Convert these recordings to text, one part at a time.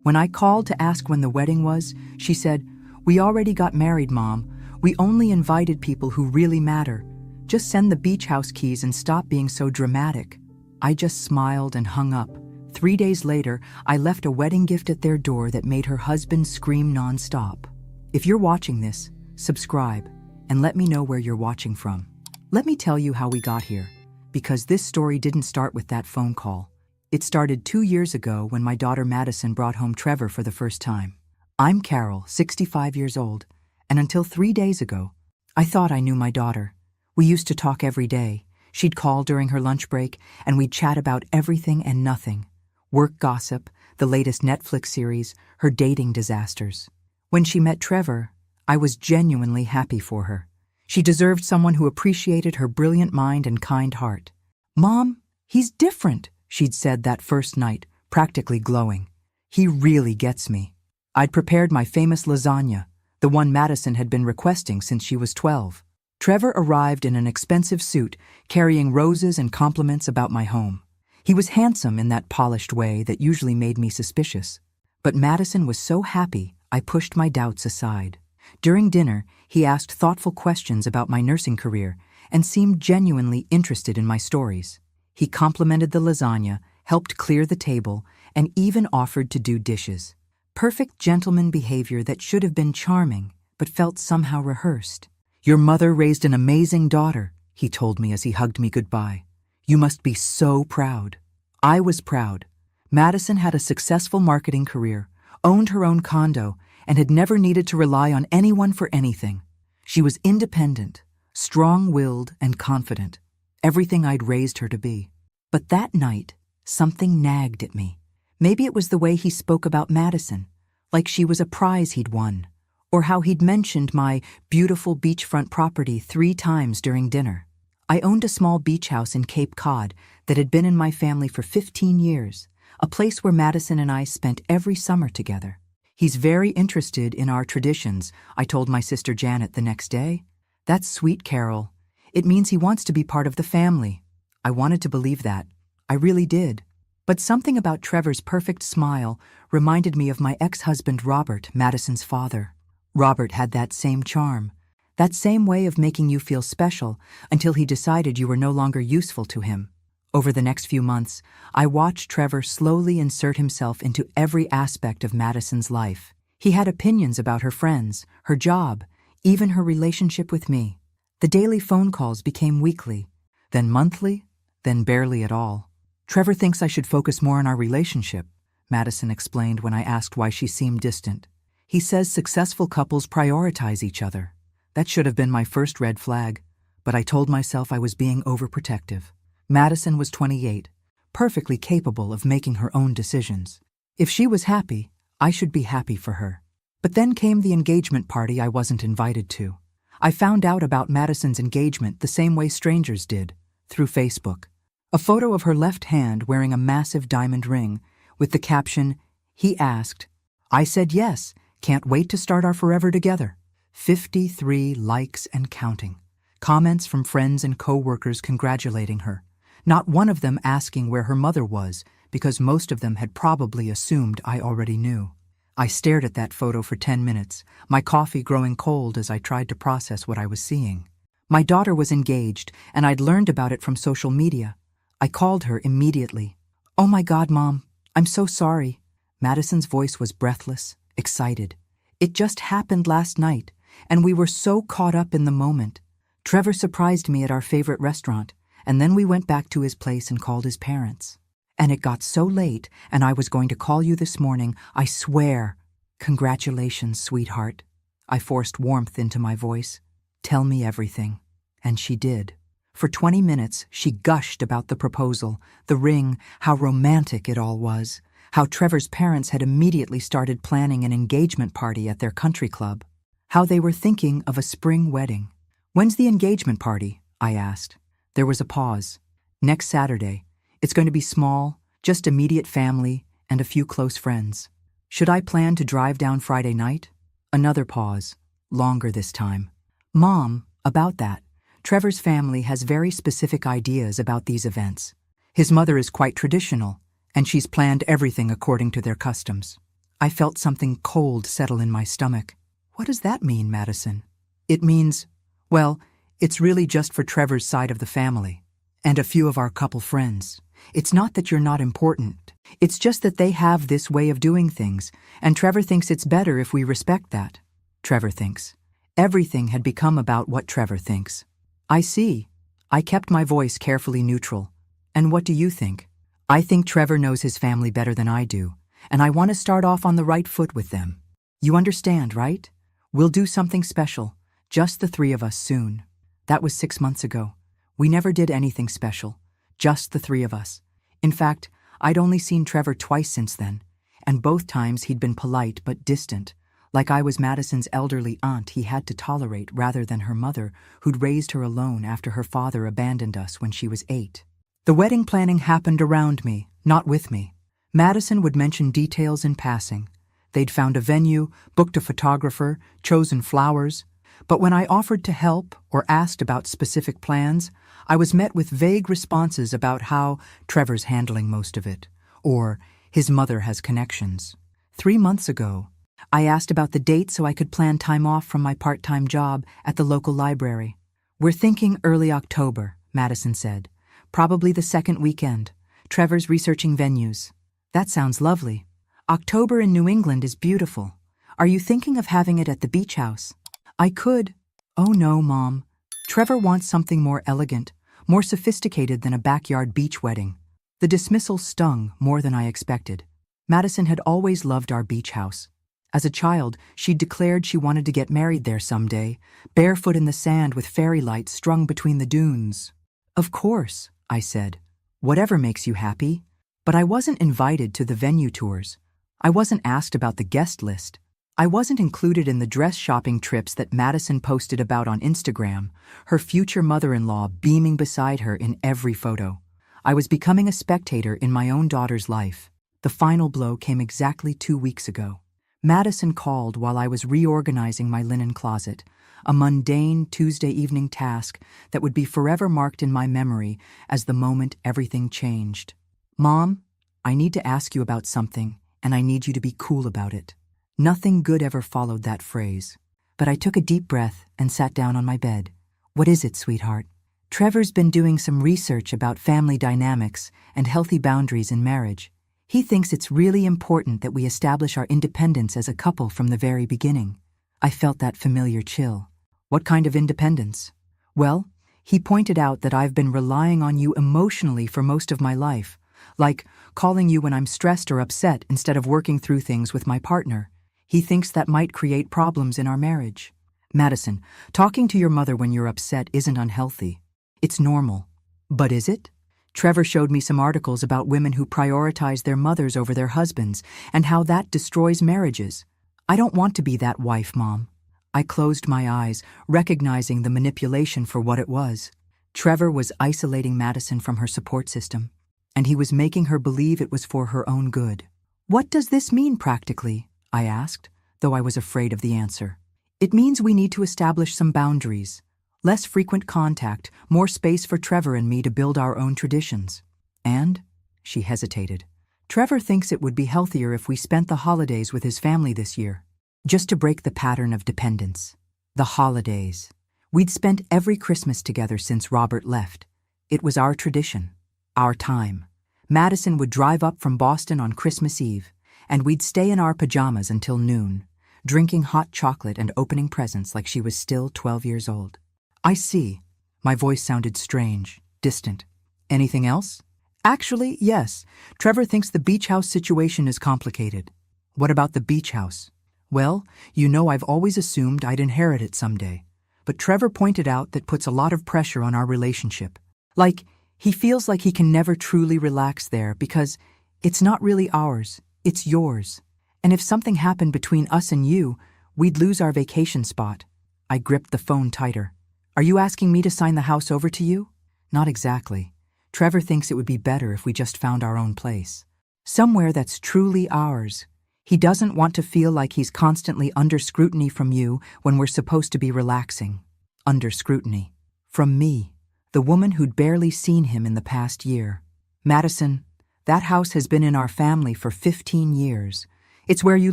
When I called to ask when the wedding was, she said, "We already got married, Mom. We only invited people who really matter. Just send the beach house keys and stop being so dramatic." I just smiled and hung up. 3 days later, I left a wedding gift at their door that made her husband scream nonstop. If you're watching this, subscribe and let me know where you're watching from. Let me tell you how we got here, because this story didn't start with that phone call. It started 2 years ago when my daughter Madison brought home Trevor for the first time. I'm Carol, 65 years old, and until 3 days ago, I thought I knew my daughter. We used to talk every day. She'd call during her lunch break, and we'd chat about everything and nothing. Work gossip, the latest Netflix series, her dating disasters. When she met Trevor, I was genuinely happy for her. She deserved someone who appreciated her brilliant mind and kind heart. "Mom, he's different," she'd said that first night, practically glowing. "He really gets me." I'd prepared my famous lasagna, the one Madison had been requesting since she was 12. Trevor arrived in an expensive suit, carrying roses and compliments about my home. He was handsome in that polished way that usually made me suspicious. But Madison was so happy, I pushed my doubts aside. During dinner, he asked thoughtful questions about my nursing career and seemed genuinely interested in my stories. He complimented the lasagna, helped clear the table, and even offered to do dishes. Perfect gentleman behavior that should have been charming, but felt somehow rehearsed. "Your mother raised an amazing daughter," he told me as he hugged me goodbye. "You must be so proud." I was proud. Madison had a successful marketing career, owned her own condo, and had never needed to rely on anyone for anything. She was independent, strong-willed, and confident, everything I'd raised her to be. But that night, something nagged at me. Maybe it was the way he spoke about Madison, like she was a prize he'd won, or how he'd mentioned my beautiful beachfront property 3 times during dinner. I owned a small beach house in Cape Cod that had been in my family for 15 years, a place where Madison and I spent every summer together. "He's very interested in our traditions," I told my sister Janet the next day. "That's sweet, Carol. It means he wants to be part of the family." I wanted to believe that. I really did. But something about Trevor's perfect smile reminded me of my ex-husband Robert, Madison's father. Robert had that same charm, that same way of making you feel special until he decided you were no longer useful to him. Over the next few months, I watched Trevor slowly insert himself into every aspect of Madison's life. He had opinions about her friends, her job, even her relationship with me. The daily phone calls became weekly, then monthly, then barely at all. "Trevor thinks I should focus more on our relationship," Madison explained when I asked why she seemed distant. "He says successful couples prioritize each other." That should have been my first red flag, but I told myself I was being overprotective. Madison was 28, perfectly capable of making her own decisions. If she was happy, I should be happy for her. But then came the engagement party I wasn't invited to. I found out about Madison's engagement the same way strangers did, through Facebook. A photo of her left hand wearing a massive diamond ring, with the caption, "He asked." I said yes, can't wait to start our forever together. 53 likes and counting. Comments from friends and co-workers congratulating her. Not one of them asking where her mother was, because most of them had probably assumed I already knew. I stared at that photo for 10 minutes, my coffee growing cold as I tried to process what I was seeing. My daughter was engaged, and I'd learned about it from social media. I called her immediately. "Oh my God, Mom, I'm so sorry." Madison's voice was breathless, excited. "It just happened last night, and we were so caught up in the moment. Trevor surprised me at our favorite restaurant, and then we went back to his place and called his parents. And it got so late, and I was going to call you this morning, I swear." "Congratulations, sweetheart." I forced warmth into my voice. "Tell me everything." And she did. For 20 minutes, she gushed about the proposal, the ring, how romantic it all was, how Trevor's parents had immediately started planning an engagement party at their country club, how they were thinking of a spring wedding. "When's the engagement party?" I asked. There was a pause. "Next Saturday. It's going to be small, just immediate family and a few close friends." "Should I plan to drive down Friday night?" Another pause, longer this time. "Mom, about that. Trevor's family has very specific ideas about these events. His mother is quite traditional, and she's planned everything according to their customs." I felt something cold settle in my stomach. What does that mean, Madison? It means, well, it's really just for Trevor's side of the family. And a few of our couple friends. It's not that you're not important. It's just that they have this way of doing things, and Trevor thinks it's better if we respect that. Trevor thinks. Everything had become about what Trevor thinks. I see. I kept my voice carefully neutral. And what do you think? I think Trevor knows his family better than I do, and I want to start off on the right foot with them. You understand, right? We'll do something special, just the three of us soon. That was 6 months ago. We never did anything special, just the three of us. In fact, I'd only seen Trevor twice since then, and both times he'd been polite but distant, like I was Madison's elderly aunt he had to tolerate rather than her mother, who'd raised her alone after her father abandoned us when she was 8. The wedding planning happened around me, not with me. Madison would mention details in passing. They'd found a venue, booked a photographer, chosen flowers. But when I offered to help or asked about specific plans, I was met with vague responses about how Trevor's handling most of it, or his mother has connections. 3 months ago, I asked about the date so I could plan time off from my part-time job at the local library. We're thinking early October, Madison said. Probably the second weekend. Trevor's researching venues. That sounds lovely. October in New England is beautiful. Are you thinking of having it at the beach house? I could. Oh no, Mom. Trevor wants something more elegant, more sophisticated than a backyard beach wedding. The dismissal stung more than I expected. Madison had always loved our beach house. As a child, she'd declared she wanted to get married there someday, barefoot in the sand with fairy lights strung between the dunes. Of course, I said. Whatever makes you happy. But I wasn't invited to the venue tours. I wasn't asked about the guest list. I wasn't included in the dress shopping trips that Madison posted about on Instagram, her future mother-in-law beaming beside her in every photo. I was becoming a spectator in my own daughter's life. The final blow came exactly 2 weeks ago. Madison called while I was reorganizing my linen closet, a mundane Tuesday evening task that would be forever marked in my memory as the moment everything changed. Mom, I need to ask you about something, and I need you to be cool about it. Nothing good ever followed that phrase. But I took a deep breath and sat down on my bed. What is it, sweetheart? Trevor's been doing some research about family dynamics and healthy boundaries in marriage. He thinks it's really important that we establish our independence as a couple from the very beginning. I felt that familiar chill. What kind of independence? Well, he pointed out that I've been relying on you emotionally for most of my life, like calling you when I'm stressed or upset instead of working through things with my partner. He thinks that might create problems in our marriage. Madison, talking to your mother when you're upset isn't unhealthy. It's normal. But is it? Trevor showed me some articles about women who prioritize their mothers over their husbands and how that destroys marriages. I don't want to be that wife, Mom. I closed my eyes, recognizing the manipulation for what it was. Trevor was isolating Madison from her support system, and he was making her believe it was for her own good. What does this mean practically? I asked, though I was afraid of the answer. It means we need to establish some boundaries. Less frequent contact, more space for Trevor and me to build our own traditions. And, she hesitated, Trevor thinks it would be healthier if we spent the holidays with his family this year. Just to break the pattern of dependence. The holidays. We'd spent every Christmas together since Robert left. It was our tradition. Our time. Madison would drive up from Boston on Christmas Eve, and we'd stay in our pajamas until noon, drinking hot chocolate and opening presents like she was still 12 years old. I see. My voice sounded strange, distant. Anything else? Actually, yes. Trevor thinks the beach house situation is complicated. What about the beach house? Well, you know I've always assumed I'd inherit it someday. But Trevor pointed out that puts a lot of pressure on our relationship. Like, he feels like he can never truly relax there because it's not really ours. It's yours. And if something happened between us and you, we'd lose our vacation spot. I gripped the phone tighter. Are you asking me to sign the house over to you? Not exactly. Trevor thinks it would be better if we just found our own place. Somewhere that's truly ours. He doesn't want to feel like he's constantly under scrutiny from you when we're supposed to be relaxing. Under scrutiny. From me, the woman who'd barely seen him in the past year. Madison, that house has been in our family for 15 years. It's where you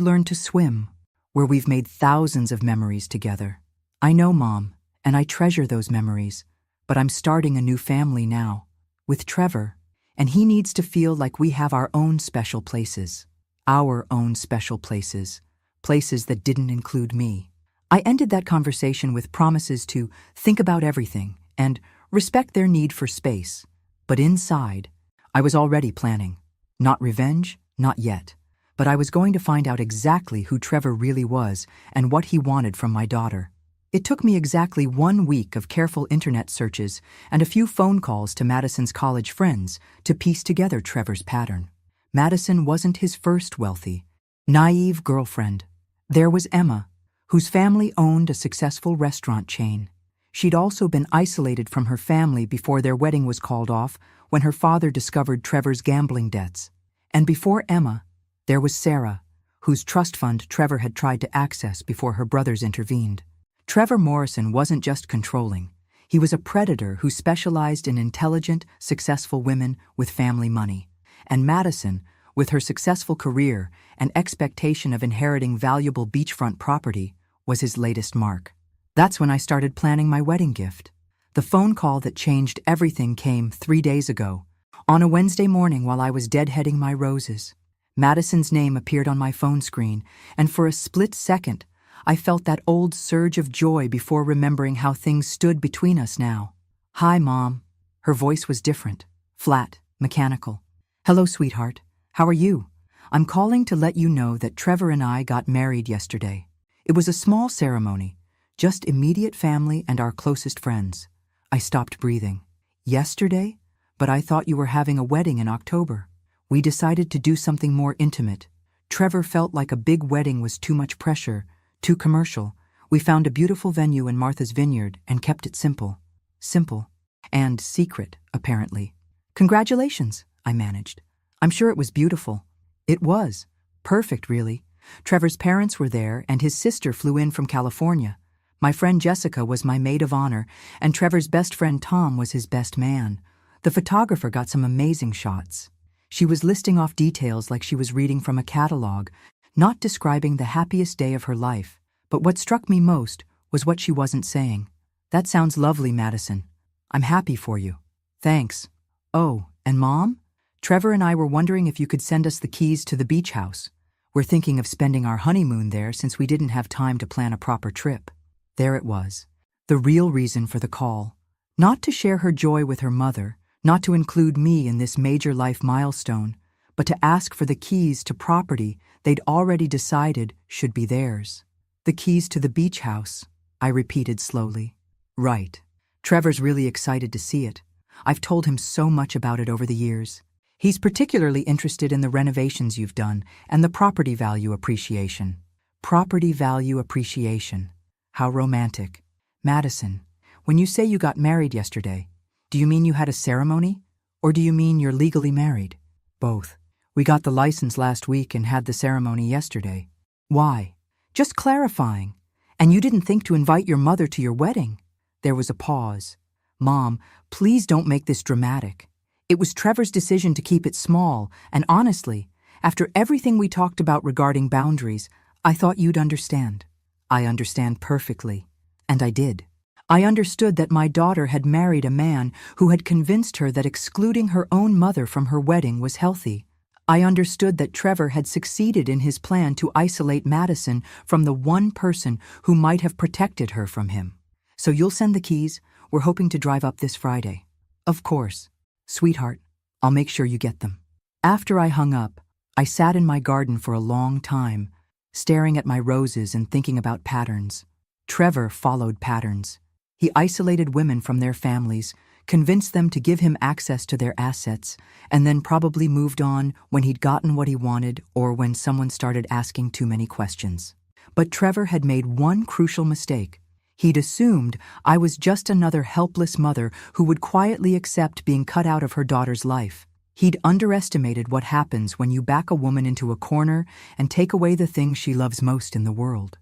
learn to swim, where we've made thousands of memories together. I know, Mom, and I treasure those memories, but I'm starting a new family now, with Trevor, and he needs to feel like we have our own special places. Our own special places. Places that didn't include me. I ended that conversation with promises to think about everything and respect their need for space. But inside, I was already planning. Not revenge, not yet. But I was going to find out exactly who Trevor really was and what he wanted from my daughter. It took me exactly 1 week of careful internet searches and a few phone calls to Madison's college friends to piece together Trevor's pattern. Madison wasn't his first wealthy, naive girlfriend. There was Emma, whose family owned a successful restaurant chain. She'd also been isolated from her family before their wedding was called off when her father discovered Trevor's gambling debts. And before Emma, there was Sarah, whose trust fund Trevor had tried to access before her brothers intervened. Trevor Morrison wasn't just controlling. He was a predator who specialized in intelligent, successful women with family money. And Madison, with her successful career and expectation of inheriting valuable beachfront property, was his latest mark. That's when I started planning my wedding gift. The phone call that changed everything came 3 days ago, on a Wednesday morning while I was deadheading my roses. Madison's name appeared on my phone screen, and for a split second, I felt that old surge of joy before remembering how things stood between us now. "Hi, Mom." Her voice was different, flat, mechanical. "Hello, sweetheart. How are you? I'm calling to let you know that Trevor and I got married yesterday. It was a small ceremony, just immediate family and our closest friends." I stopped breathing. "Yesterday? But I thought you were having a wedding in October." We decided to do something more intimate. Trevor felt like a big wedding was too much pressure, too commercial. We found a beautiful venue in Martha's Vineyard and kept it simple. Simple. And secret, apparently. "Congratulations," I managed. "I'm sure it was beautiful." It was. Perfect, really. Trevor's parents were there, and his sister flew in from California. My friend Jessica was my maid of honor, and Trevor's best friend Tom was his best man. The photographer got some amazing shots. She was listing off details like she was reading from a catalog, not describing the happiest day of her life. But what struck me most was what she wasn't saying. "That sounds lovely, Madison. I'm happy for you." "Thanks. Oh, and Mom? Trevor and I were wondering if you could send us the keys to the beach house. We're thinking of spending our honeymoon there since we didn't have time to plan a proper trip." There it was. The real reason for the call. Not to share her joy with her mother, not to include me in this major life milestone, but to ask for the keys to property they'd already decided should be theirs. "The keys to the beach house," I repeated slowly. "Right. Trevor's really excited to see it. I've told him so much about it over the years. He's particularly interested in the renovations you've done and the property value appreciation." Property value appreciation. How romantic. "Madison, when you say you got married yesterday, do you mean you had a ceremony? Or do you mean you're legally married?" "Both. We got the license last week and had the ceremony yesterday." "Why?" "Just clarifying. And you didn't think to invite your mother to your wedding?" There was a pause. "Mom, please don't make this dramatic. It was Trevor's decision to keep it small, and honestly, after everything we talked about regarding boundaries, I thought you'd understand." "I understand perfectly." And I did. I understood that my daughter had married a man who had convinced her that excluding her own mother from her wedding was healthy. I understood that Trevor had succeeded in his plan to isolate Madison from the one person who might have protected her from him. "So you'll send the keys? We're hoping to drive up this Friday." "Of course. Sweetheart, I'll make sure you get them." After I hung up, I sat in my garden for a long time, staring at my roses and thinking about patterns. Trevor followed patterns. He isolated women from their families, convinced them to give him access to their assets, and then probably moved on when he'd gotten what he wanted or when someone started asking too many questions. But Trevor had made one crucial mistake. He'd assumed I was just another helpless mother who would quietly accept being cut out of her daughter's life. He'd underestimated what happens when you back a woman into a corner and take away the thing she loves most in the world.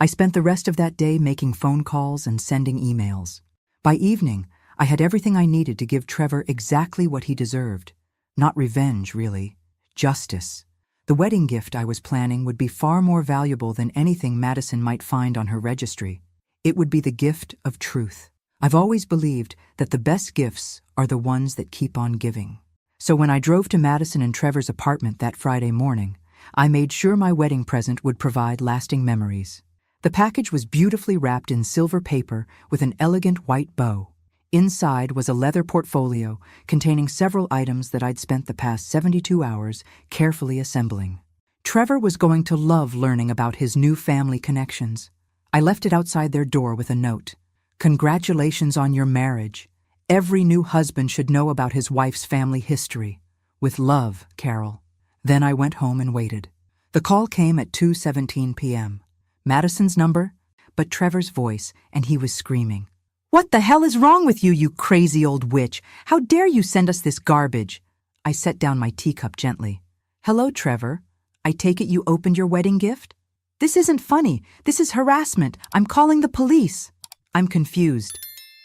I spent the rest of that day making phone calls and sending emails. By evening, I had everything I needed to give Trevor exactly what he deserved. Not revenge, really. Justice. The wedding gift I was planning would be far more valuable than anything Madison might find on her registry. It would be the gift of truth. I've always believed that the best gifts are the ones that keep on giving. So when I drove to Madison and Trevor's apartment that Friday morning, I made sure my wedding present would provide lasting memories. The package was beautifully wrapped in silver paper with an elegant white bow. Inside was a leather portfolio containing several items that I'd spent the past 72 hours carefully assembling. Trevor was going to love learning about his new family connections. I left it outside their door with a note. "Congratulations on your marriage. Every new husband should know about his wife's family history. With love, Carol." Then I went home and waited. The call came at 2:17 p.m. Madison's number, but Trevor's voice, and he was screaming. "What the hell is wrong with you, you crazy old witch? How dare you send us this garbage?" I set down my teacup gently. "Hello, Trevor. I take it you opened your wedding gift? This isn't funny. This is harassment. I'm calling the police." "I'm confused."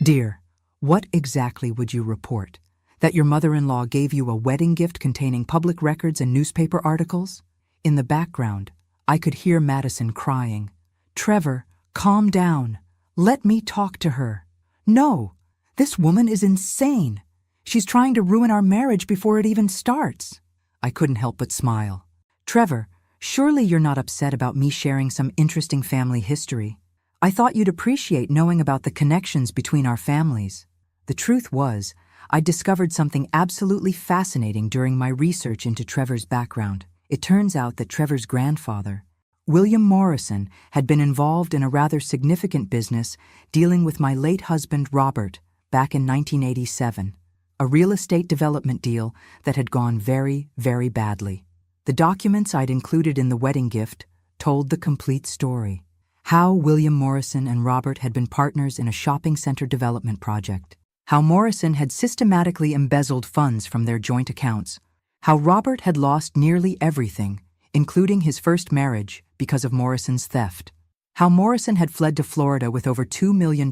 "Dear, what exactly would you report? That your mother-in-law gave you a wedding gift containing public records and newspaper articles?" In the background, I could hear Madison crying. "Trevor, calm down. Let me talk to her." "No, this woman is insane. She's trying to ruin our marriage before it even starts." I couldn't help but smile. "Trevor, surely you're not upset about me sharing some interesting family history. I thought you'd appreciate knowing about the connections between our families." The truth was, I discovered something absolutely fascinating during my research into Trevor's background. It turns out that Trevor's grandfather, William Morrison, had been involved in a rather significant business dealing with my late husband Robert back in 1987, a real estate development deal that had gone very, very badly. The documents I'd included in the wedding gift told the complete story. How William Morrison and Robert had been partners in a shopping center development project. How Morrison had systematically embezzled funds from their joint accounts. How Robert had lost nearly everything, including his first marriage, because of Morrison's theft. How Morrison had fled to Florida with over $2 million,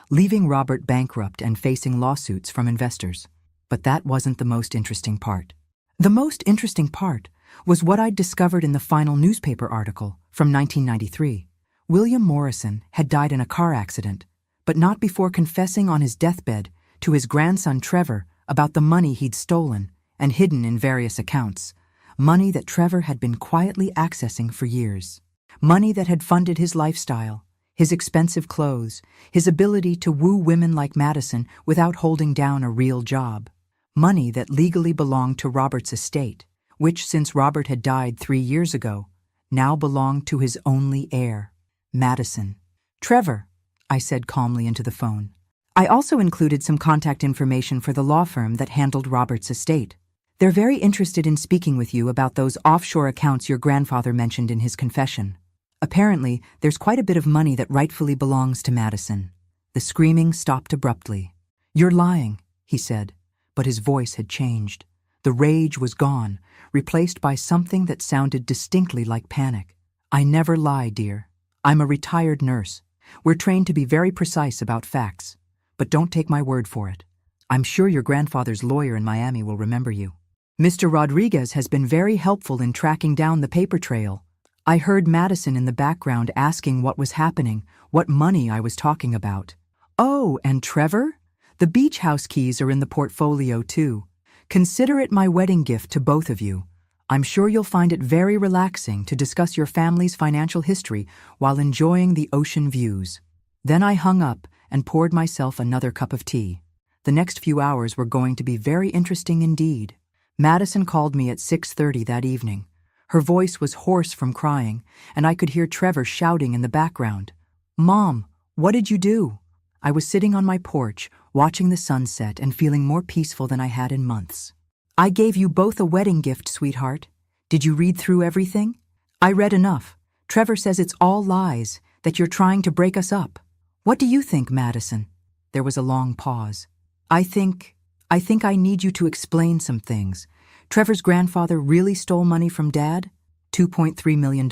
leaving Robert bankrupt and facing lawsuits from investors. But that wasn't the most interesting part. The most interesting part was what I'd discovered in the final newspaper article from 1993. William Morrison had died in a car accident, but not before confessing on his deathbed to his grandson Trevor about the money he'd stolen and hidden in various accounts. Money that Trevor had been quietly accessing for years. Money that had funded his lifestyle, his expensive clothes, his ability to woo women like Madison without holding down a real job. Money that legally belonged to Robert's estate, which, since Robert had died 3 years ago, now belonged to his only heir, Madison. "Trevor," I said calmly into the phone. "I also included some contact information for the law firm that handled Robert's estate. They're very interested in speaking with you about those offshore accounts your grandfather mentioned in his confession. Apparently, there's quite a bit of money that rightfully belongs to Madison." The screaming stopped abruptly. "You're lying," he said, but his voice had changed. The rage was gone, replaced by something that sounded distinctly like panic. "I never lie, dear. I'm a retired nurse. We're trained to be very precise about facts. But don't take my word for it. I'm sure your grandfather's lawyer in Miami will remember you. Mr. Rodriguez has been very helpful in tracking down the paper trail." I heard Madison in the background asking what was happening, what money I was talking about. "Oh, and Trevor? The beach house keys are in the portfolio too. Consider it my wedding gift to both of you. I'm sure you'll find it very relaxing to discuss your family's financial history while enjoying the ocean views." Then I hung up and poured myself another cup of tea. The next few hours were going to be very interesting indeed. Madison called me at 6:30 that evening. Her voice was hoarse from crying, and I could hear Trevor shouting in the background. "Mom, what did you do?" I was sitting on my porch, watching the sunset and feeling more peaceful than I had in months. "I gave you both a wedding gift, sweetheart. Did you read through everything?" "I read enough. Trevor says it's all lies, that you're trying to break us up." "What do you think, Madison?" There was a long pause. I think I need you to explain some things. Trevor's grandfather really stole money from Dad? $2.3 million,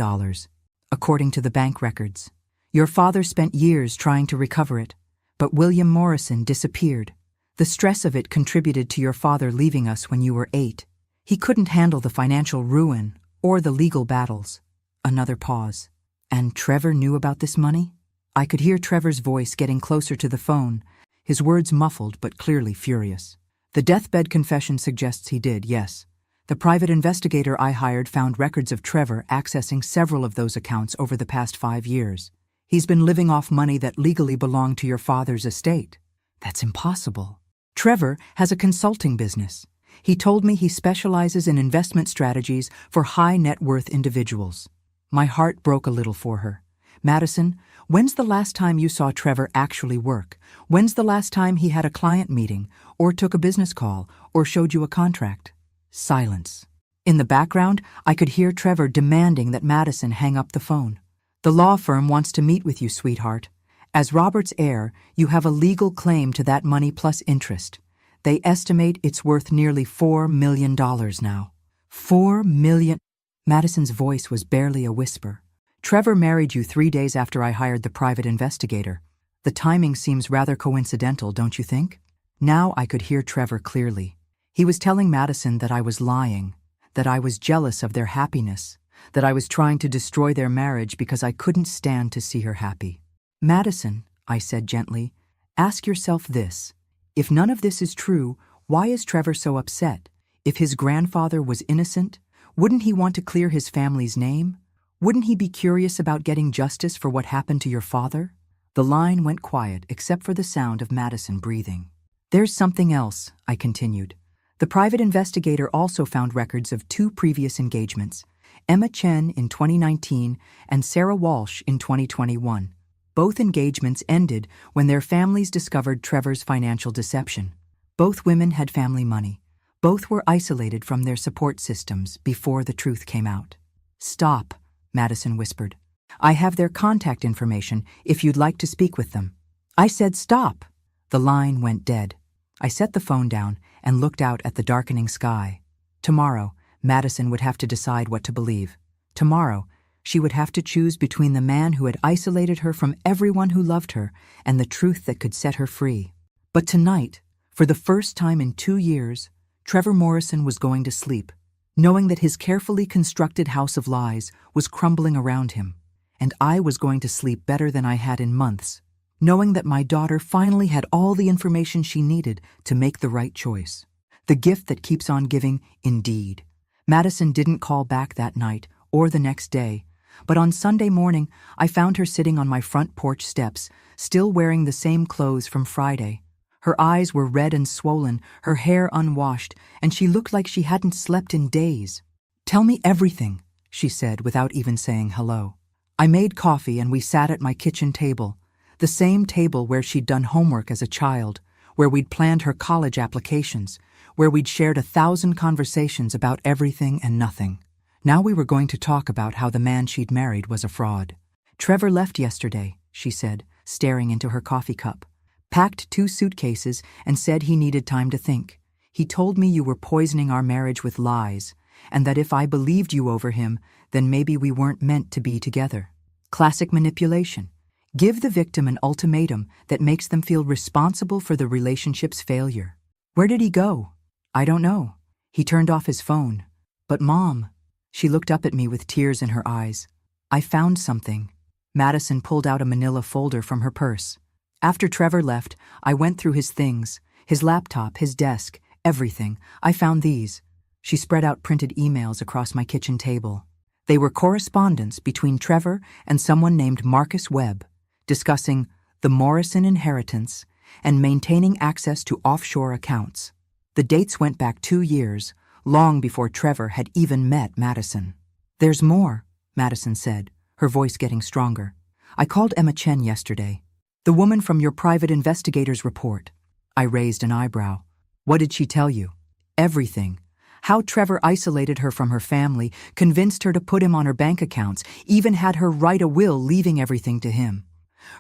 according to the bank records. Your father spent years trying to recover it, but William Morrison disappeared. The stress of it contributed to your father leaving us when you were 8. He couldn't handle the financial ruin Or the legal battles. Another pause. And Trevor knew about this money? I could hear Trevor's voice getting closer to the phone, his words muffled but clearly furious. The deathbed confession suggests he did, yes. The private investigator I hired found records of Trevor accessing several of those accounts over the past 5 years. He's been living off money that legally belonged to your father's estate. That's impossible. Trevor has a consulting business. He told me he specializes in investment strategies for high net worth individuals. My heart broke a little for her. Madison, when's the last time you saw Trevor actually work? When's the last time he had a client meeting, or took a business call, or showed you a contract? Silence. In the background, I could hear Trevor demanding that Madison hang up the phone. The law firm wants to meet with you, sweetheart. As Robert's heir, you have a legal claim to that money plus interest. They estimate it's worth nearly $4 million now. $4 million. Madison's voice was barely a whisper. Trevor married you 3 days after I hired the private investigator. The timing seems rather coincidental, don't you think? Now I could hear Trevor clearly. He was telling Madison that I was lying, that I was jealous of their happiness, that I was trying to destroy their marriage because I couldn't stand to see her happy. Madison, I said gently, ask yourself this. If none of this is true, why is Trevor so upset? If his grandfather was innocent, wouldn't he want to clear his family's name? Wouldn't he be curious about getting justice for what happened to your father? The line went quiet except for the sound of Madison breathing. There's something else, I continued. The private investigator also found records of 2 previous engagements, Emma Chen in 2019 and Sarah Walsh in 2021. Both engagements ended when their families discovered Trevor's financial deception. Both women had family money. Both were isolated from their support systems before the truth came out. Stop, Madison whispered. I have their contact information if you'd like to speak with them. I said stop. The line went dead. I set the phone down and looked out at the darkening sky. Tomorrow, Madison would have to decide what to believe. Tomorrow, she would have to choose between the man who had isolated her from everyone who loved her and the truth that could set her free. But tonight, for the first time in 2 years, Trevor Morrison was going to sleep, knowing that his carefully constructed house of lies was crumbling around him, and I was going to sleep better than I had in months, knowing that my daughter finally had all the information she needed to make the right choice. The gift that keeps on giving, indeed. Madison didn't call back that night or the next day, but on Sunday morning I found her sitting on my front porch steps, still wearing the same clothes from Friday. Her eyes were red and swollen, her hair unwashed, and she looked like she hadn't slept in days. Tell me everything, she said without even saying hello. I made coffee and we sat at my kitchen table, the same table where she'd done homework as a child, where we'd planned her college applications, where we'd shared 1,000 conversations about everything and nothing. Now we were going to talk about how the man she'd married was a fraud. Trevor left yesterday, she said, staring into her coffee cup. Packed 2 suitcases and said he needed time to think. He told me you were poisoning our marriage with lies, and that if I believed you over him, then maybe we weren't meant to be together. Classic manipulation. Give the victim an ultimatum that makes them feel responsible for the relationship's failure. Where did he go? I don't know. He turned off his phone. But Mom, she looked up at me with tears in her eyes. I found something. Madison pulled out a manila folder from her purse. After Trevor left, I went through his things, his laptop, his desk, everything. I found these. She spread out printed emails across my kitchen table. They were correspondence between Trevor and someone named Marcus Webb, discussing the Morrison inheritance and maintaining access to offshore accounts. The dates went back 2 years, long before Trevor had even met Madison. There's more, Madison said, her voice getting stronger. I called Emma Chen yesterday. The woman from your private investigator's report. I raised an eyebrow. What did she tell you? Everything. How Trevor isolated her from her family, convinced her to put him on her bank accounts, even had her write a will leaving everything to him.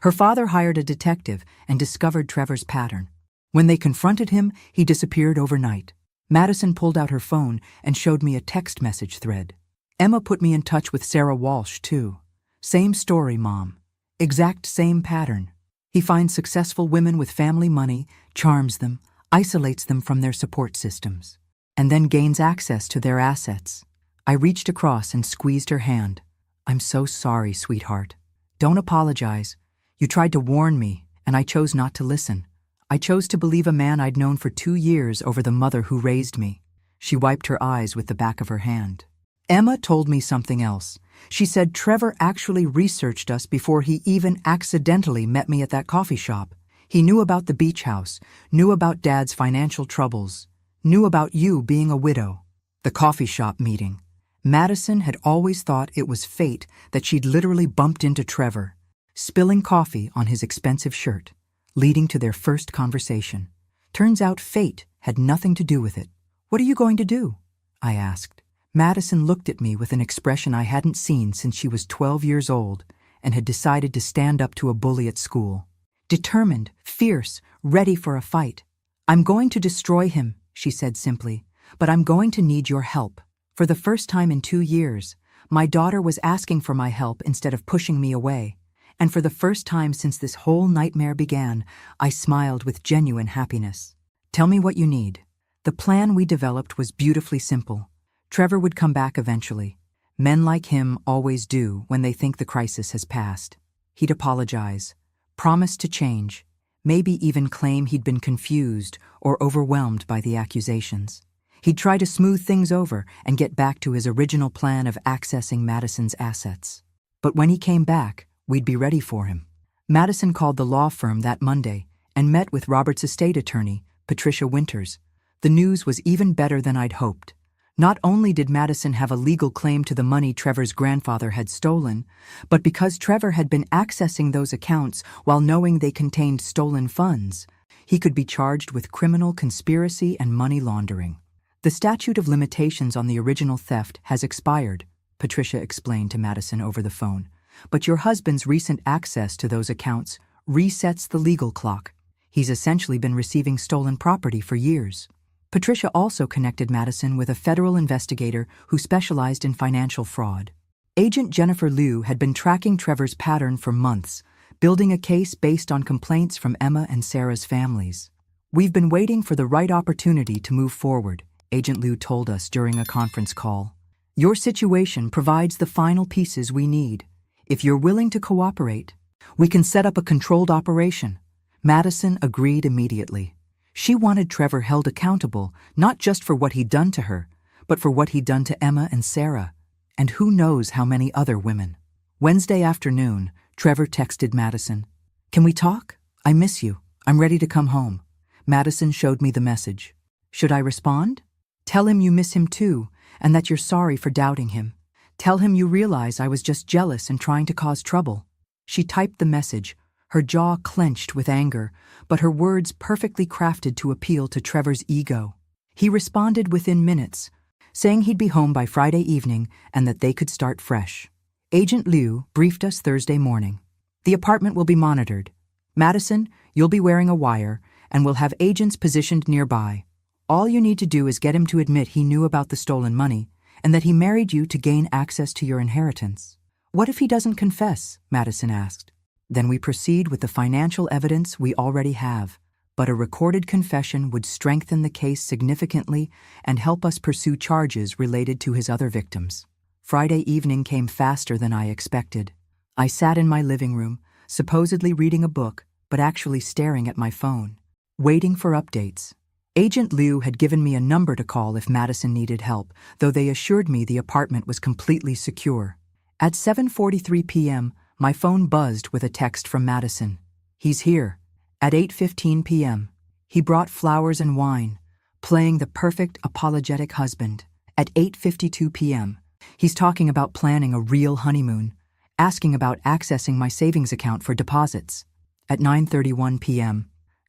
Her father hired a detective and discovered Trevor's pattern. When they confronted him, he disappeared overnight. Madison pulled out her phone and showed me a text message thread. Emma put me in touch with Sarah Walsh, too. Same story, Mom. Exact same pattern. He finds successful women with family money, charms them, isolates them from their support systems, and then gains access to their assets. I reached across and squeezed her hand. I'm so sorry, sweetheart. Don't apologize. You tried to warn me, and I chose not to listen. I chose to believe a man I'd known for 2 years over the mother who raised me. She wiped her eyes with the back of her hand. Emma told me something else. She said Trevor actually researched us before he even accidentally met me at that coffee shop. He knew about the beach house, knew about Dad's financial troubles, knew about you being a widow. The coffee shop meeting. Madison had always thought it was fate that she'd literally bumped into Trevor, spilling coffee on his expensive shirt, leading to their first conversation. Turns out fate had nothing to do with it. What are you going to do? I asked. Madison looked at me with an expression I hadn't seen since she was 12 years old and had decided to stand up to a bully at school. Determined, fierce, ready for a fight. I'm going to destroy him, she said simply, but I'm going to need your help. For the first time in 2 years, my daughter was asking for my help instead of pushing me away. And for the first time since this whole nightmare began, I smiled with genuine happiness. Tell me what you need. The plan we developed was beautifully simple. Trevor would come back eventually. Men like him always do when they think the crisis has passed. He'd apologize, promise to change, maybe even claim he'd been confused or overwhelmed by the accusations. He'd try to smooth things over and get back to his original plan of accessing Madison's assets. But when he came back, we'd be ready for him. Madison called the law firm that Monday and met with Robert's estate attorney, Patricia Winters. The news was even better than I'd hoped. Not only did Madison have a legal claim to the money Trevor's grandfather had stolen, but because Trevor had been accessing those accounts while knowing they contained stolen funds, he could be charged with criminal conspiracy and money laundering. The statute of limitations on the original theft has expired, Patricia explained to Madison over the phone, but your husband's recent access to those accounts resets the legal clock. He's essentially been receiving stolen property for years. Patricia also connected Madison with a federal investigator who specialized in financial fraud. Agent Jennifer Liu had been tracking Trevor's pattern for months, building a case based on complaints from Emma and Sarah's families. We've been waiting for the right opportunity to move forward, Agent Liu told us during a conference call. Your situation provides the final pieces we need. If you're willing to cooperate, we can set up a controlled operation. Madison agreed immediately. She wanted Trevor held accountable, not just for what he'd done to her, but for what he'd done to Emma and Sarah, and who knows how many other women. Wednesday afternoon, Trevor texted Madison. Can we talk? I miss you. I'm ready to come home. Madison showed me the message. Should I respond? Tell him you miss him too, and that you're sorry for doubting him. Tell him you realize I was just jealous and trying to cause trouble. She typed the message, her jaw clenched with anger, but her words perfectly crafted to appeal to Trevor's ego. He responded within minutes, saying he'd be home by Friday evening and that they could start fresh. Agent Liu briefed us Thursday morning. The apartment will be monitored. Madison, you'll be wearing a wire, and we'll have agents positioned nearby. All you need to do is get him to admit he knew about the stolen money and that he married you to gain access to your inheritance. What if he doesn't confess? Madison asked. Then we proceed with the financial evidence we already have, but a recorded confession would strengthen the case significantly and help us pursue charges related to his other victims. Friday evening came faster than I expected. I sat in my living room, supposedly reading a book, but actually staring at my phone, waiting for updates. Agent Liu had given me a number to call if Madison needed help, though they assured me the apartment was completely secure. At 7:43 p.m., my phone buzzed with a text from Madison. He's here. At 8:15 p.m., he brought flowers and wine, playing the perfect apologetic husband. At 8:52 p.m., he's talking about planning a real honeymoon, asking about accessing my savings account for deposits. At 9:31 p.m.,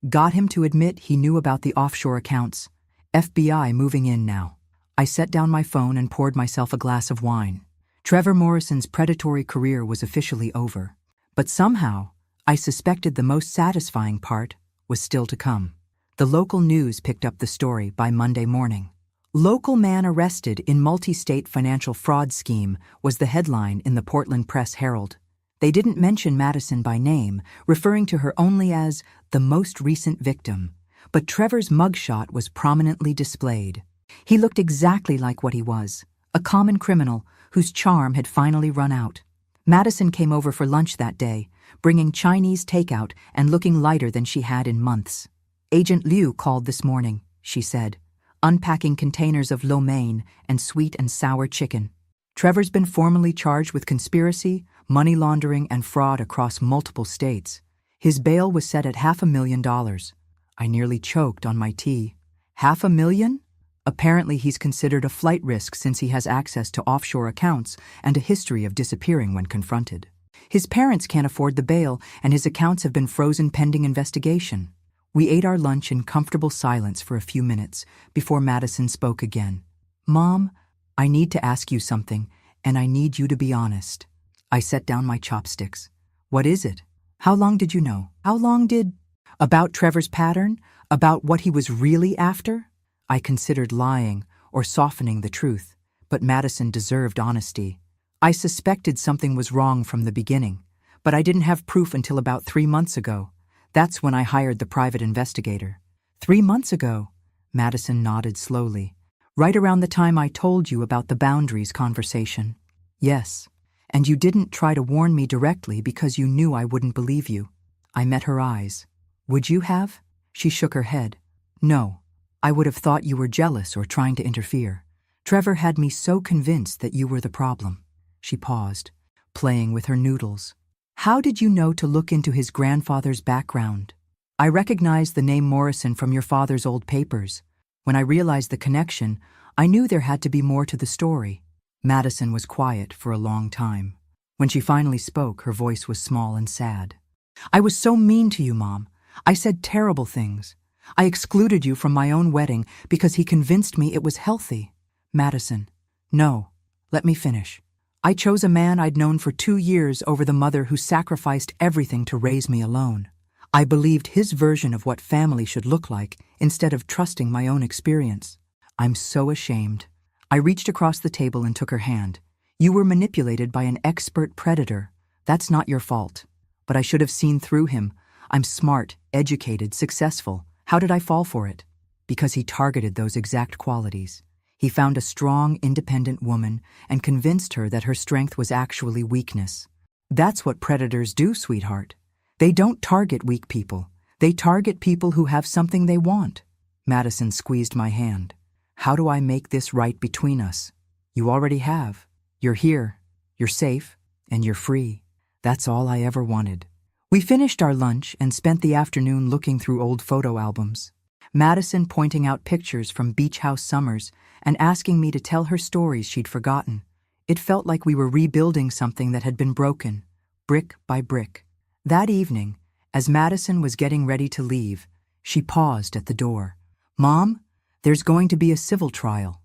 got him to admit he knew about the offshore accounts. FBI moving in now. I set down my phone and poured myself a glass of wine. Trevor Morrison's predatory career was officially over. But somehow, I suspected the most satisfying part was still to come. The local news picked up the story by Monday morning. Local man arrested in multi-state financial fraud scheme was the headline in the Portland Press-Herald. They didn't mention Madison by name, referring to her only as the most recent victim. But Trevor's mugshot was prominently displayed. He looked exactly like what he was, a common criminal whose charm had finally run out. Madison came over for lunch that day, bringing Chinese takeout and looking lighter than she had in months. Agent Liu called this morning, she said, unpacking containers of lo mein and sweet and sour chicken. Trevor's been formally charged with conspiracy, money laundering, and fraud across multiple states. His bail was set at $500,000. I nearly choked on my tea. $500,000? Apparently he's considered a flight risk since he has access to offshore accounts and a history of disappearing when confronted. His parents can't afford the bail, and his accounts have been frozen pending investigation. We ate our lunch in comfortable silence for a few minutes before Madison spoke again. Mom, I need to ask you something, and I need you to be honest. I set down my chopsticks. What is it? How long did you know? About Trevor's pattern? About what he was really after? I considered lying or softening the truth, but Madison deserved honesty. I suspected something was wrong from the beginning, but I didn't have proof until about 3 months ago. That's when I hired the private investigator. 3 months ago? Madison nodded slowly. Right around the time I told you about the boundaries conversation. Yes, and you didn't try to warn me directly because you knew I wouldn't believe you. I met her eyes. Would you have? She shook her head. No. I would have thought you were jealous or trying to interfere. Trevor had me so convinced that you were the problem. She paused, playing with her noodles. How did you know to look into his grandfather's background? I recognized the name Morrison from your father's old papers. When I realized the connection, I knew there had to be more to the story. Madison was quiet for a long time. When she finally spoke, her voice was small and sad. I was so mean to you, Mom. I said terrible things. I excluded you from my own wedding because he convinced me it was healthy. Madison, no, let me finish. I chose a man I'd known for 2 years over the mother who sacrificed everything to raise me alone. I believed his version of what family should look like instead of trusting my own experience. I'm so ashamed. I reached across the table and took her hand. You were manipulated by an expert predator. That's not your fault. But I should have seen through him. I'm smart, educated, successful. How did I fall for it? Because he targeted those exact qualities. He found a strong, independent woman and convinced her that her strength was actually weakness. That's what predators do, sweetheart. They don't target weak people. They target people who have something they want. Madison squeezed my hand. How do I make this right between us? You already have. You're here. You're safe. And you're free. That's all I ever wanted. We finished our lunch and spent the afternoon looking through old photo albums. Madison pointing out pictures from beach house summers and asking me to tell her stories she'd forgotten. It felt like we were rebuilding something that had been broken, brick by brick. That evening, as Madison was getting ready to leave, she paused at the door. Mom, there's going to be a civil trial.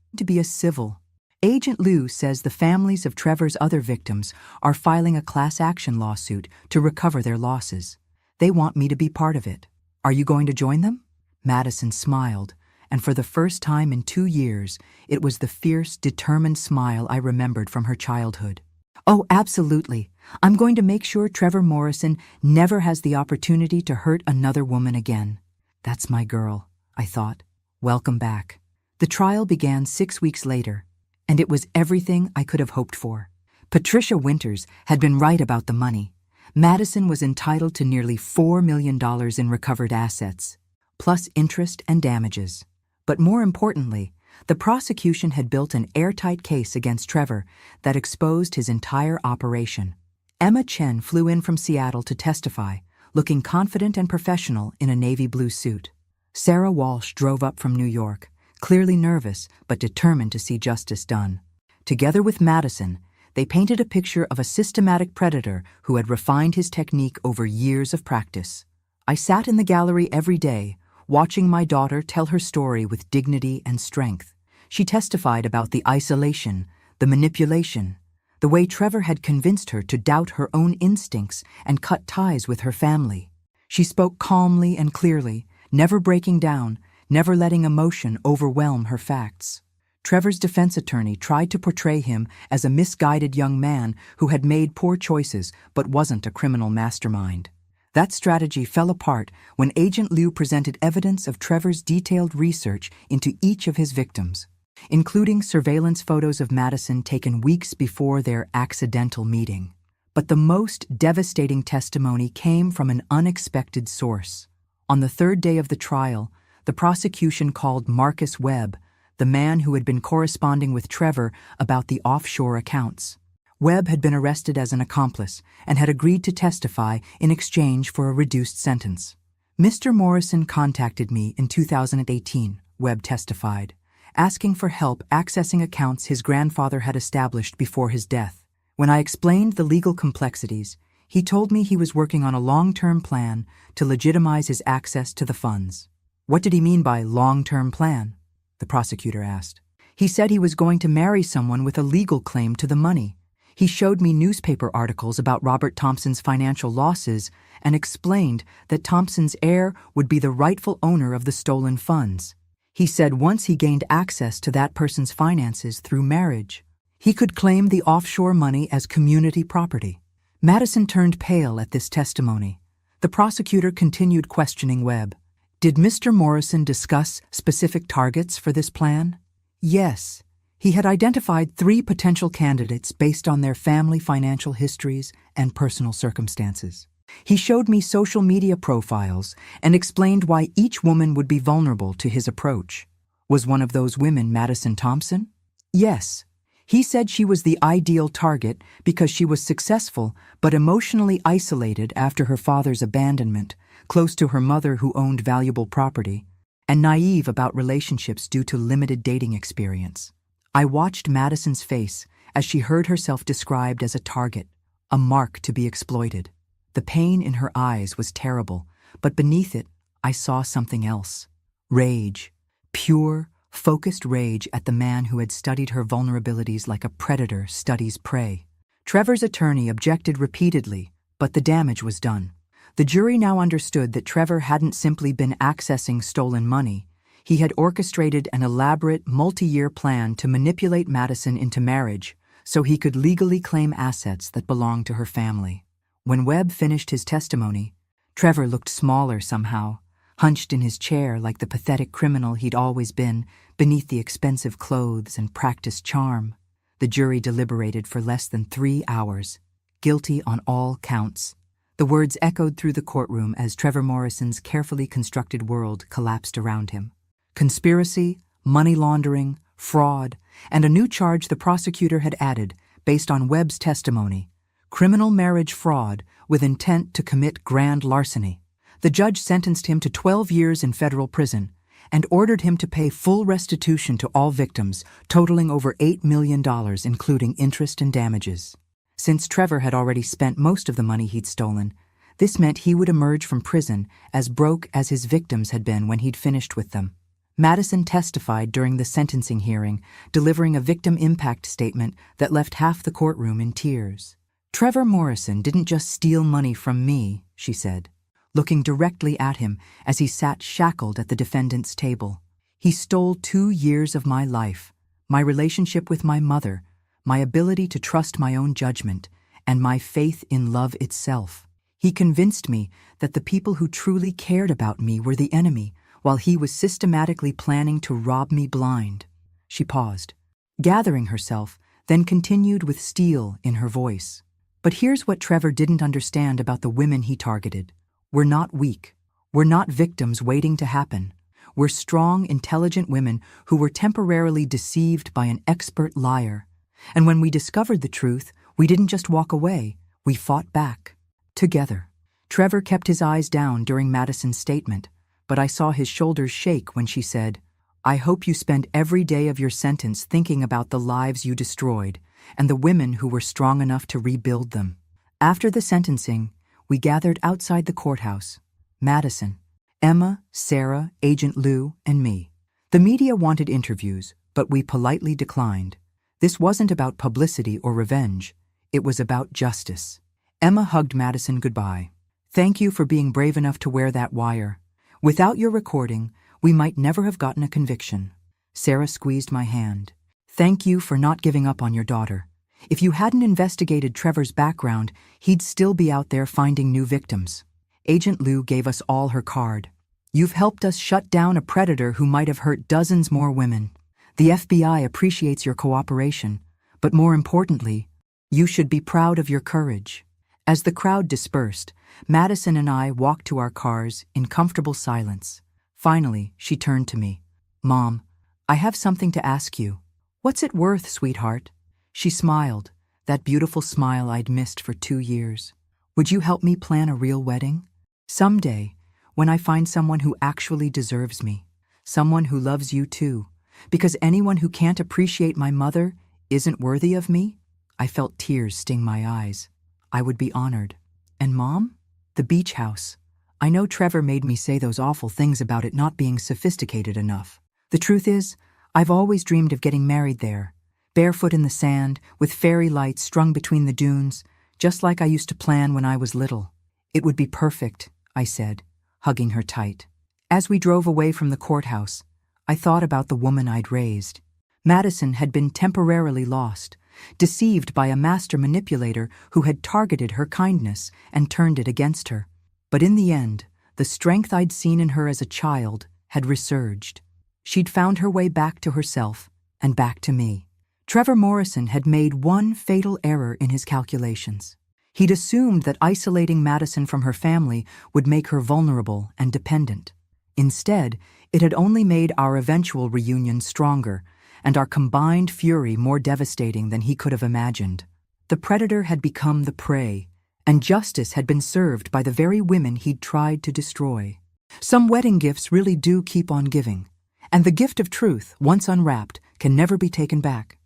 Agent Liu says the families of Trevor's other victims are filing a class action lawsuit to recover their losses. They want me to be part of it. Are you going to join them? Madison smiled, and for the first time in 2 years, it was the fierce, determined smile I remembered from her childhood. Oh, absolutely. I'm going to make sure Trevor Morrison never has the opportunity to hurt another woman again. That's my girl, I thought. Welcome back. The trial began 6 weeks later, and it was everything I could have hoped for. Patricia Winters had been right about the money. Madison was entitled to nearly $4 million in recovered assets, plus interest and damages. But more importantly, the prosecution had built an airtight case against Trevor that exposed his entire operation. Emma Chen flew in from Seattle to testify, looking confident and professional in a navy blue suit. Sarah Walsh drove up from New York, clearly nervous but determined to see justice done. Together with Madison, they painted a picture of a systematic predator who had refined his technique over years of practice. I sat in the gallery every day, watching my daughter tell her story with dignity and strength. She testified about the isolation, the manipulation, the way Trevor had convinced her to doubt her own instincts and cut ties with her family. She spoke calmly and clearly, never breaking down, never letting emotion overwhelm her facts. Trevor's defense attorney tried to portray him as a misguided young man who had made poor choices but wasn't a criminal mastermind. That strategy fell apart when Agent Liu presented evidence of Trevor's detailed research into each of his victims. including surveillance photos of Madison taken weeks before their accidental meeting. But the most devastating testimony came from an unexpected source. On the third day of the trial, the prosecution called Marcus Webb, the man who had been corresponding with Trevor about the offshore accounts. Webb had been arrested as an accomplice and had agreed to testify in exchange for a reduced sentence. Mr. Morrison contacted me in 2018, Webb testified, asking for help accessing accounts his grandfather had established before his death. When I explained the legal complexities, he told me he was working on a long-term plan to legitimize his access to the funds. What did he mean by long-term plan? The prosecutor asked. He said he was going to marry someone with a legal claim to the money. He showed me newspaper articles about Robert Thompson's financial losses and explained that Thompson's heir would be the rightful owner of the stolen funds. He said once he gained access to that person's finances through marriage, he could claim the offshore money as community property. Madison turned pale at this testimony. The prosecutor continued questioning Webb. Did Mr. Morrison discuss specific targets for this plan? Yes. He had identified 3 potential candidates based on their family financial histories and personal circumstances. He showed me social media profiles and explained why each woman would be vulnerable to his approach. Was one of those women Madison Thompson? Yes. He said she was the ideal target because she was successful but emotionally isolated after her father's abandonment, close to her mother who owned valuable property, and naive about relationships due to limited dating experience. I watched Madison's face as she heard herself described as a target, a mark to be exploited. The pain in her eyes was terrible, but beneath it, I saw something else. Rage. Pure, focused rage at the man who had studied her vulnerabilities like a predator studies prey. Trevor's attorney objected repeatedly, but the damage was done. The jury now understood that Trevor hadn't simply been accessing stolen money. He had orchestrated an elaborate, multi-year plan to manipulate Madison into marriage so he could legally claim assets that belonged to her family. When Webb finished his testimony, Trevor looked smaller somehow, hunched in his chair like the pathetic criminal he'd always been beneath the expensive clothes and practiced charm. The jury deliberated for less than 3 hours, guilty on all counts. The words echoed through the courtroom as Trevor Morrison's carefully constructed world collapsed around him. Conspiracy, money laundering, fraud, and a new charge the prosecutor had added based on Webb's testimony: criminal marriage fraud with intent to commit grand larceny. The judge sentenced him to 12 years in federal prison and ordered him to pay full restitution to all victims, totaling over $8 million, including interest and damages. Since Trevor had already spent most of the money he'd stolen, this meant he would emerge from prison as broke as his victims had been when he'd finished with them. Madison testified during the sentencing hearing, delivering a victim impact statement that left half the courtroom in tears. Trevor Morrison didn't just steal money from me, she said, looking directly at him as he sat shackled at the defendant's table. He stole 2 years of my life, my relationship with my mother, my ability to trust my own judgment, and my faith in love itself. He convinced me that the people who truly cared about me were the enemy, while he was systematically planning to rob me blind. She paused, gathering herself, then continued with steel in her voice. But here's what Trevor didn't understand about the women he targeted. We're not weak. We're not victims waiting to happen. We're strong, intelligent women who were temporarily deceived by an expert liar. And when we discovered the truth, we didn't just walk away, we fought back. Together. Trevor kept his eyes down during Madison's statement, but I saw his shoulders shake when she said, "I hope you spend every day of your sentence thinking about the lives you destroyed and the women who were strong enough to rebuild them." After the sentencing, we gathered outside the courthouse. Madison, Emma, Sarah, Agent Lou, and me. The media wanted interviews, but we politely declined. This wasn't about publicity or revenge. It was about justice. Emma hugged Madison goodbye. "Thank you for being brave enough to wear that wire. Without your recording, we might never have gotten a conviction." Sarah squeezed my hand. "Thank you for not giving up on your daughter. If you hadn't investigated Trevor's background, he'd still be out there finding new victims." Agent Lou gave us all her card. "You've helped us shut down a predator who might have hurt dozens more women." The FBI appreciates your cooperation, but more importantly, you should be proud of your courage." As the crowd dispersed, Madison and I walked to our cars in comfortable silence. Finally, she turned to me. "Mom, I have something to ask you." "What's it worth, sweetheart?" She smiled, that beautiful smile I'd missed for 2 years. "Would you help me plan a real wedding? Someday, when I find someone who actually deserves me, someone who loves you too, because anyone who can't appreciate my mother isn't worthy of me?" I felt tears sting my eyes. "I would be honored." "And Mom?" "The beach house. I know Trevor made me say those awful things about it not being sophisticated enough. The truth is, I've always dreamed of getting married there, barefoot in the sand, with fairy lights strung between the dunes, just like I used to plan when I was little." "It would be perfect," I said, hugging her tight. As we drove away from the courthouse, I thought about the woman I'd raised. Madison had been temporarily lost, deceived by a master manipulator who had targeted her kindness and turned it against her. But in the end, the strength I'd seen in her as a child had resurged. She'd found her way back to herself and back to me. Trevor Morrison had made one fatal error in his calculations. He'd assumed that isolating Madison from her family would make her vulnerable and dependent. Instead, it had only made our eventual reunion stronger and our combined fury more devastating than he could have imagined. The predator had become the prey, and justice had been served by the very women he'd tried to destroy. Some wedding gifts really do keep on giving, and the gift of truth, once unwrapped, can never be taken back.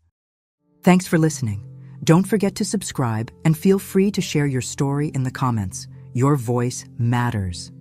Thanks for listening. Don't forget to subscribe and feel free to share your story in the comments. Your voice matters.